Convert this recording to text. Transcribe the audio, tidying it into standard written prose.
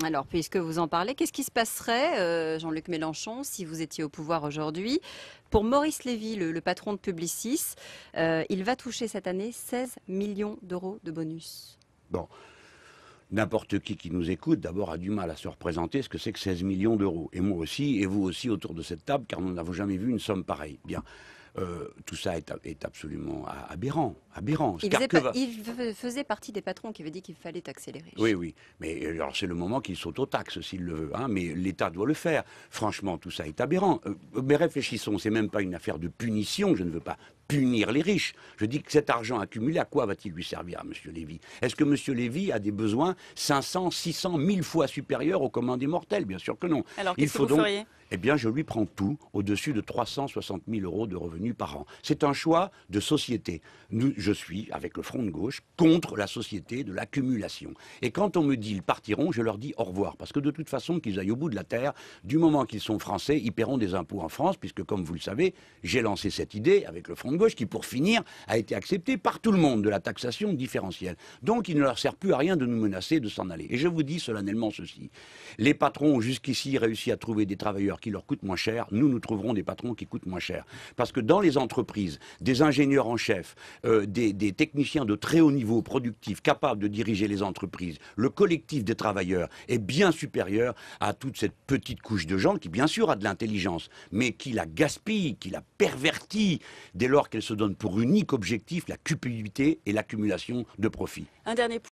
Alors, puisque vous en parlez, qu'est-ce qui se passerait, Jean-Luc Mélenchon, si vous étiez au pouvoir aujourd'hui? Pour Maurice Lévy, le patron de Publicis, il va toucher cette année 16 millions d'euros de bonus. Bon, n'importe qui nous écoute, d'abord a du mal à se représenter ce que c'est que 16 millions d'euros. Et moi aussi, et vous aussi autour de cette table, car nous n'avons jamais vu une somme pareille. Bien, tout ça est absolument aberrant. Aberrant. Il faisait partie des patrons qui avaient dit qu'il fallait taxer les riches. Oui, oui. Mais alors c'est le moment qu'il s'auto-taxe s'il le veut. Hein, mais l'État doit le faire. Franchement, tout ça est aberrant. Mais réfléchissons, c'est même pas une affaire de punition. Je ne veux pas punir les riches. Je dis que cet argent accumulé, à quoi va-t-il lui servir à M. Lévy? Est-ce que M. Lévy a des besoins 500, 600, 1000 fois supérieurs aux communs des mortels? Bien sûr que non. Alors, qu'est-ce que vous feriez? Eh bien, je lui prends tout au-dessus de 360 000 euros de revenus par an. C'est un choix de société. Je suis, avec le Front de gauche, contre la société de l'accumulation. Et quand on me dit ils partiront, je leur dis au revoir. Parce que de toute façon, qu'ils aillent au bout de la terre, du moment qu'ils sont français, ils paieront des impôts en France, puisque comme vous le savez, j'ai lancé cette idée avec le Front de gauche, qui pour finir a été acceptée par tout le monde, de la taxation différentielle. Donc il ne leur sert plus à rien de nous menacer de s'en aller. Et je vous dis solennellement ceci. Les patrons ont jusqu'ici réussi à trouver des travailleurs qui leur coûtent moins cher. Nous trouverons des patrons qui coûtent moins cher. Parce que dans les entreprises, des ingénieurs en chef, des techniciens de très haut niveau productif, capables de diriger les entreprises, le collectif des travailleurs est bien supérieur à toute cette petite couche de gens qui, bien sûr, a de l'intelligence, mais qui la gaspille, qui la pervertit, dès lors qu'elle se donne pour unique objectif la cupidité et l'accumulation de profits. Un dernier point.